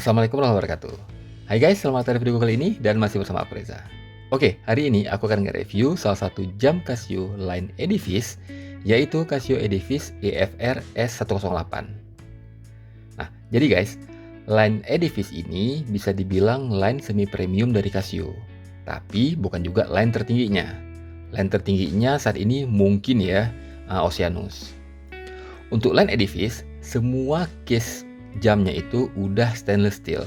Assalamualaikum warahmatullahi wabarakatuh. Hai guys, selamat datang di video kali ini dan masih bersama aku Reza. Oke, hari ini aku akan nge-review salah satu jam Casio line Edifice, yaitu Casio Edifice EFR S108. Nah, jadi guys, line Edifice ini bisa dibilang line semi premium dari Casio, tapi bukan juga line tertingginya. Line tertingginya saat ini mungkin ya Oceanus. Untuk line Edifice, semua case jamnya itu udah stainless steel,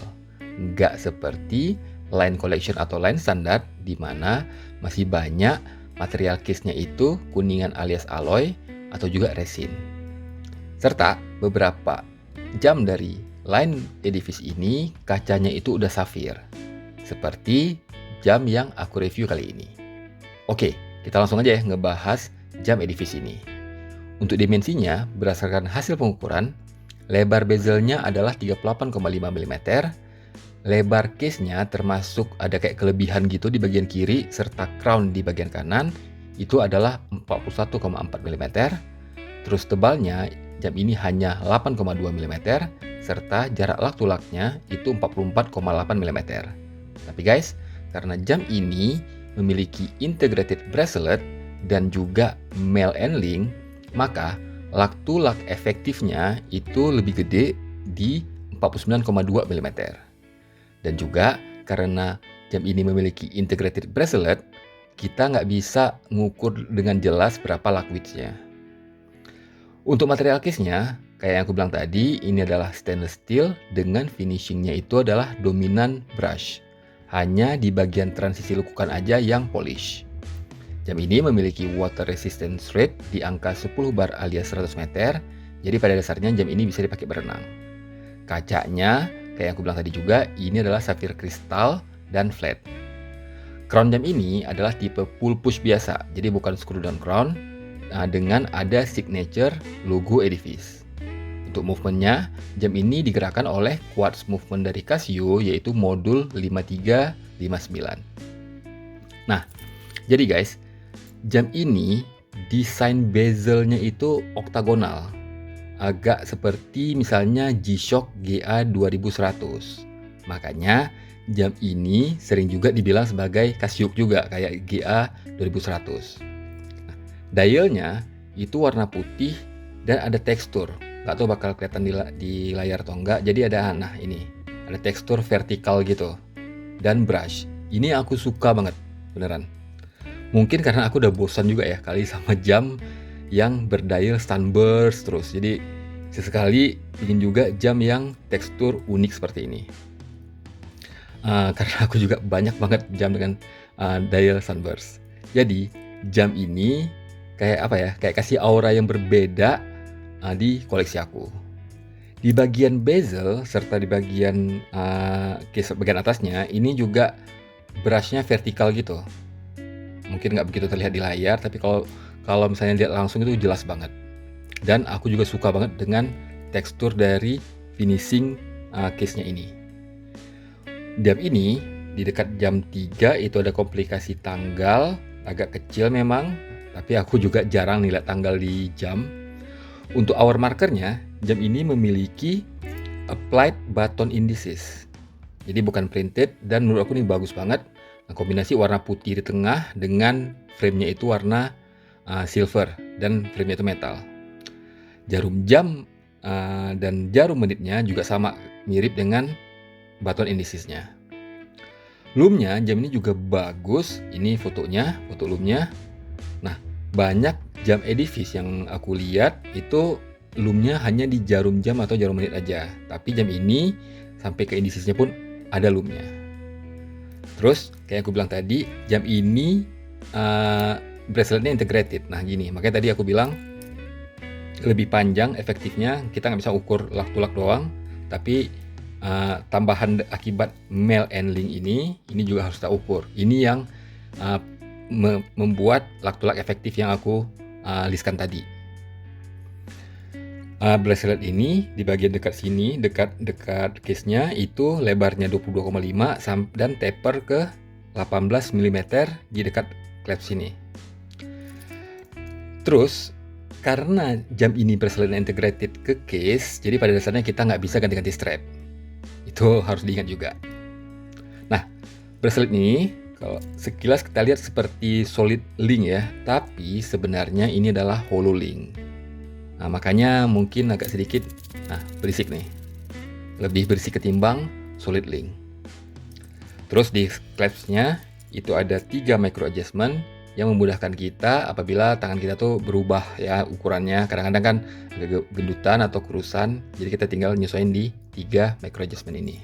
nggak seperti line collection atau line standar di mana masih banyak material case-nya itu kuningan alias alloy atau juga resin. Serta beberapa jam dari line Edifice ini kacanya itu udah safir, seperti jam yang aku review kali ini. Oke, kita langsung aja ya ngebahas jam Edifice ini. Untuk dimensinya, berdasarkan hasil pengukuran, lebar bezelnya adalah 38,5 mm, lebar case-nya termasuk ada kayak kelebihan gitu di bagian kiri, serta crown di bagian kanan, itu adalah 41,4 mm, terus tebalnya jam ini hanya 8,2 mm, serta jarak lak-to-laknya itu 44,8 mm. Tapi guys, karena jam ini memiliki integrated bracelet dan juga mail and link, maka lak-to-lak efektifnya itu lebih gede di 49,2 mm. Dan juga karena jam ini memiliki integrated bracelet, kita nggak bisa ngukur dengan jelas berapa lak widthnya. Untuk material case-nya, kayak yang aku bilang tadi, ini adalah stainless steel dengan finishingnya itu adalah dominan brush. Hanya di bagian transisi lekukan aja yang polish. Jam ini memiliki water resistance rate di angka 10 bar alias 100 meter, jadi pada dasarnya jam ini bisa dipakai berenang. Kacanya, kayak yang aku bilang tadi juga, ini adalah sapphire kristal dan flat. Crown jam ini adalah tipe pull push biasa, jadi bukan screw down crown, dengan ada signature logo Edifice. Untuk movementnya, jam ini digerakkan oleh quartz movement dari Casio, yaitu modul 5359. Nah, jadi guys, jam ini desain bezelnya itu oktagonal, agak seperti misalnya G-Shock GA 2100. Makanya jam ini sering juga dibilang sebagai Casio juga kayak GA 2100. Nah, dialnya itu warna putih dan ada tekstur. Nggak tahu bakal kelihatan di layar atau enggak. Jadi ada ada tekstur vertikal gitu. Dan brush. Ini aku suka banget, beneran. Mungkin karena aku udah bosan juga ya kali sama jam yang berdial sunburst terus. Jadi sesekali ingin juga jam yang tekstur unik seperti ini. Karena aku juga banyak banget jam dengan dial sunburst. Jadi jam ini kayak kasih aura yang berbeda di koleksi aku. Di bagian bezel serta di bagian case bagian atasnya ini juga brushnya vertikal gitu. Mungkin nggak begitu terlihat di layar, tapi kalau misalnya lihat langsung itu jelas banget. Dan aku juga suka banget dengan tekstur dari finishing case-nya ini. Jam ini di dekat jam 3 itu ada komplikasi tanggal, agak kecil memang, tapi aku juga jarang lihat tanggal di jam. Untuk hour markernya, jam ini memiliki applied button indices. Jadi bukan printed dan menurut aku ini bagus banget. Nah, kombinasi warna putih di tengah dengan frame-nya itu warna silver dan frame-nya itu metal. Jarum jam dan jarum menitnya juga sama, mirip dengan button indicesnya. Loom-nya jam ini juga bagus. Ini fotonya, foto loom-nya. Nah, banyak jam Edifice yang aku lihat itu loom-nya hanya di jarum jam atau jarum menit aja. Tapi jam ini sampai ke indicesnya pun ada loom-nya. Terus kayak aku bilang tadi, jam ini braceletnya integrated. Nah gini, makanya tadi aku bilang lebih panjang efektifnya. Kita nggak bisa ukur lak-to-lak doang, tapi tambahan akibat mail and link ini juga harus kita ukur. Ini yang membuat lak-to-lak efektif yang aku listkan tadi. Bracelet ini di bagian dekat sini, dekat case-nya itu lebarnya 22,5 dan taper ke 18 mm di dekat clasp sini. Terus karena jam ini bracelet integrated ke case, jadi pada dasarnya kita nggak bisa ganti-ganti strap. itu harus diingat juga. Nah, bracelet ini kalau sekilas kita lihat seperti solid link ya, tapi sebenarnya ini adalah hollow link. Nah, makanya mungkin agak sedikit berisik nih. Lebih berisik ketimbang solid link. Terus di clasp-nya itu ada 3 micro adjustment yang memudahkan kita apabila tangan kita tuh berubah ya ukurannya. Kadang-kadang kan agak gendutan atau kurusan, jadi kita tinggal nyesuaiin di 3 micro adjustment ini.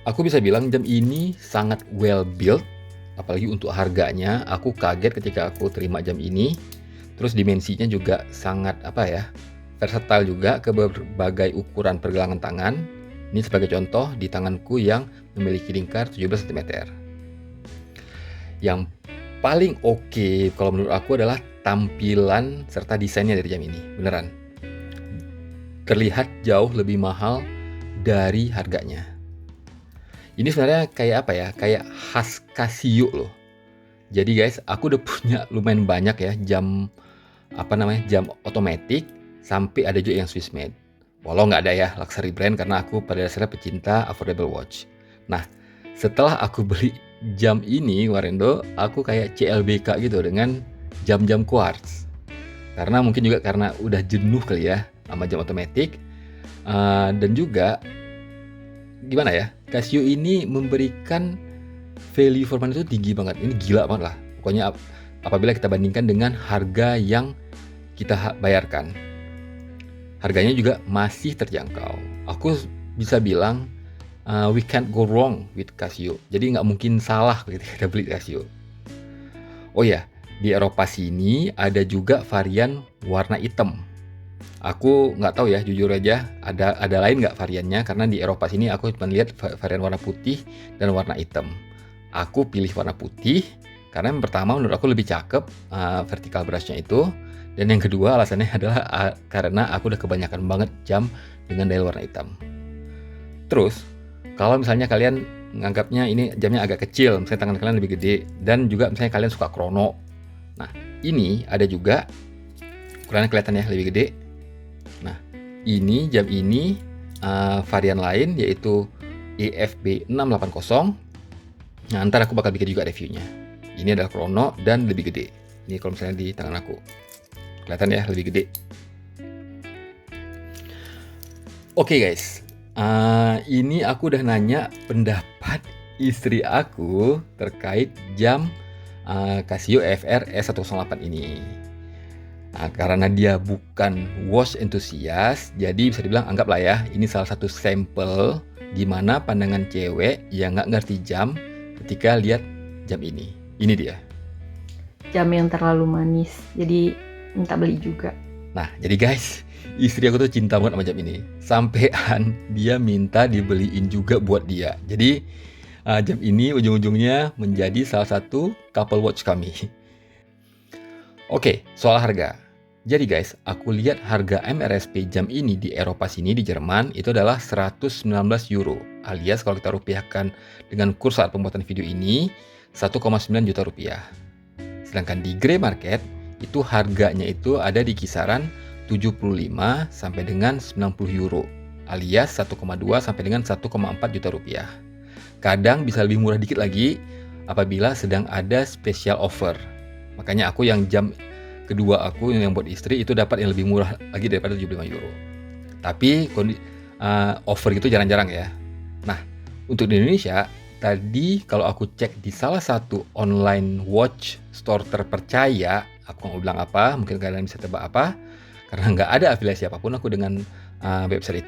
Aku bisa bilang jam ini sangat well built, apalagi untuk harganya. Aku kaget ketika aku terima jam ini. Terus dimensinya juga sangat versatile juga ke berbagai ukuran pergelangan tangan. Ini sebagai contoh di tanganku yang memiliki lingkar 17 cm. Yang paling oke kalau menurut aku adalah tampilan serta desainnya dari jam ini. Beneran. Terlihat jauh lebih mahal dari harganya. Ini sebenarnya kayak khas Casio loh. Jadi guys, aku udah punya lumayan banyak ya jam jam otomatis, sampai ada juga yang Swiss made. Walau nggak ada ya luxury brand karena aku pada dasarnya pecinta affordable watch. Nah, setelah aku beli jam ini Warendo, aku kayak CLBK gitu dengan jam-jam quartz. Karena mungkin juga karena udah jenuh kali ya sama jam otomatis. Dan juga gimana ya, Casio ini memberikan value for money itu tinggi banget. Ini gila banget lah. Pokoknya apabila kita bandingkan dengan harga yang kita bayarkan. Harganya juga masih terjangkau. Aku bisa bilang we can't go wrong with Casio. Jadi nggak mungkin salah ketika kita beli Casio. Oh ya, di Eropa sini ada juga varian warna hitam. Aku nggak tahu ya, jujur aja ada lain nggak variannya, karena di Eropa sini aku cuma lihat varian warna putih dan warna hitam. Aku pilih warna putih karena yang pertama menurut aku lebih cakep vertical brushnya itu, dan yang kedua alasannya adalah karena aku udah kebanyakan banget jam dengan dial warna hitam. Terus kalau misalnya kalian menganggapnya ini jamnya agak kecil, misalnya tangan kalian lebih gede, dan juga misalnya kalian suka krono, nah ini ada juga ukurannya kelihatan ya lebih gede. Nah ini jam ini varian lain yaitu EFB 680. Nah ntar aku bakal bikin juga reviewnya. Ini adalah krono dan lebih gede. Ini kalau misalnya di tangan aku kelihatan ya lebih gede. Oke guys, ini aku udah nanya pendapat istri aku terkait jam Casio EFR S108 ini. Nah, karena dia bukan watch enthusiast, jadi bisa dibilang anggaplah ya ini salah satu sampel gimana pandangan cewek yang nggak ngerti jam ketika lihat jam ini. Ini dia. Jam yang terlalu manis, jadi minta beli juga. Nah, jadi guys, istri aku tuh cinta banget sama jam ini. Sampean dia minta dibeliin juga buat dia. Jadi jam ini ujung-ujungnya menjadi salah satu couple watch kami. Oke, soal harga. Jadi guys, aku lihat harga MRSP jam ini di Eropa sini, di Jerman, itu adalah 119 euro. Alias kalau kita rupiahkan dengan kurs saat pembuatan video ini, 1,9 juta rupiah. Sedangkan di grey market, itu harganya itu ada di kisaran 75 sampai dengan 90 euro. Alias 1,2 sampai dengan 1,4 juta rupiah. Kadang bisa lebih murah dikit lagi apabila sedang ada special offer. Makanya aku yang jam kedua aku yang buat istri itu dapat yang lebih murah lagi daripada 75 euro. Tapi offer itu jarang-jarang ya. Nah, untuk di Indonesia, tadi kalau aku cek di salah satu online watch store terpercaya, aku nggak bilang apa, mungkin kalian bisa tebak apa, karena nggak ada afiliasi apapun aku dengan website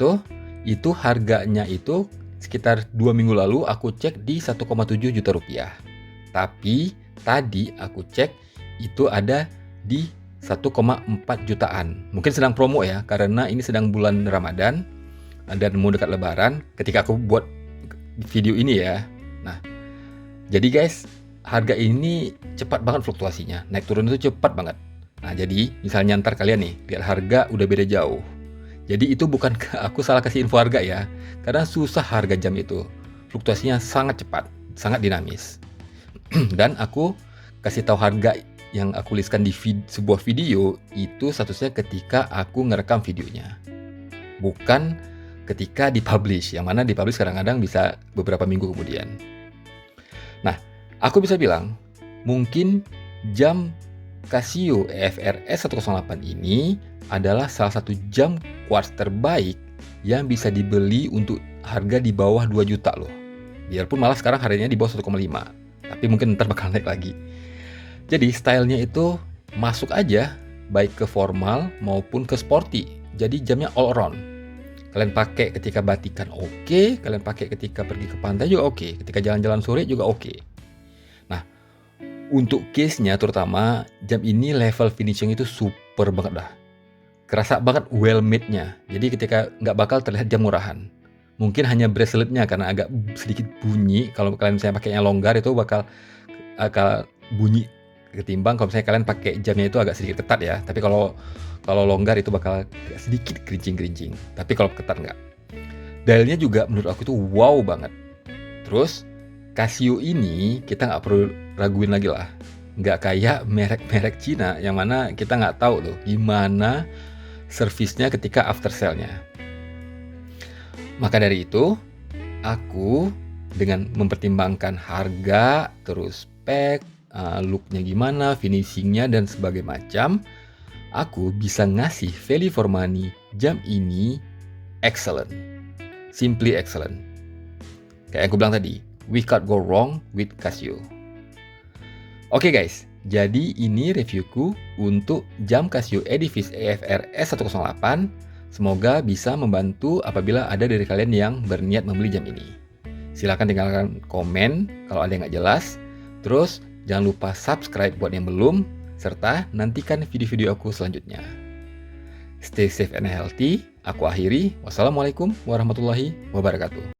itu harganya itu sekitar 2 minggu lalu aku cek di 1,7 juta rupiah. Tapi tadi aku cek itu ada di 1,4 jutaan. Mungkin sedang promo ya, karena ini sedang bulan Ramadan dan mau dekat Lebaran ketika aku buat video ini ya. Nah, jadi guys, harga ini cepat banget fluktuasinya. Naik turun itu cepat banget. Nah, jadi misalnya ntar kalian nih lihat harga udah beda jauh. Jadi itu bukan aku salah kasih info harga ya, karena susah harga jam itu. Fluktuasinya sangat cepat, sangat dinamis. Dan aku kasih tahu harga yang aku tuliskan di sebuah video itu statusnya ketika aku ngerekam videonya. Bukan ketika dipublish, yang mana dipublish kadang-kadang bisa beberapa minggu kemudian. Nah, aku bisa bilang, mungkin jam Casio EFR S108 ini adalah salah satu jam quartz terbaik yang bisa dibeli untuk harga di bawah 2 juta loh. Biarpun malah sekarang harganya di bawah 1,5, tapi mungkin ntar bakal naik lagi. Jadi stylenya itu masuk aja, baik ke formal maupun ke sporty. Jadi jamnya all around. Kalian pakai ketika batikan oke, kalian pakai ketika pergi ke pantai juga oke, ketika jalan-jalan sore juga oke. Nah, untuk case-nya terutama, jam ini level finishing itu super banget dah. Kerasa banget well made-nya. Jadi ketika nggak bakal terlihat jam murahan. Mungkin hanya bracelet-nya karena agak sedikit bunyi. Kalau kalian misalnya pakai yang longgar itu bakal bunyi ketimbang kalau misalnya kalian pakai jamnya itu agak sedikit ketat ya. Tapi kalau longgar itu bakal sedikit kerincing-kerincing. Tapi kalau ketat nggak. Dialnya juga menurut aku itu wow banget. Terus Casio ini kita nggak perlu raguin lagi lah. Nggak kayak merek-merek Cina yang mana kita nggak tahu tuh gimana servisnya ketika after sale-nya. Maka dari itu, aku dengan mempertimbangkan harga, terus spek, look-nya gimana, finishing-nya dan sebagainya macam, aku bisa ngasih value for money jam ini excellent. Simply excellent. Kayak yang aku bilang tadi, we can't go wrong with Casio. Oke guys, jadi ini reviewku untuk jam Casio Edifice EFR S108. Semoga bisa membantu apabila ada dari kalian yang berniat membeli jam ini. Silahkan tinggalkan komen kalau ada yang nggak jelas. Terus jangan lupa subscribe buat yang belum, serta nantikan video-video aku selanjutnya. Stay safe and healthy. Aku akhiri. Wassalamualaikum warahmatullahi wabarakatuh.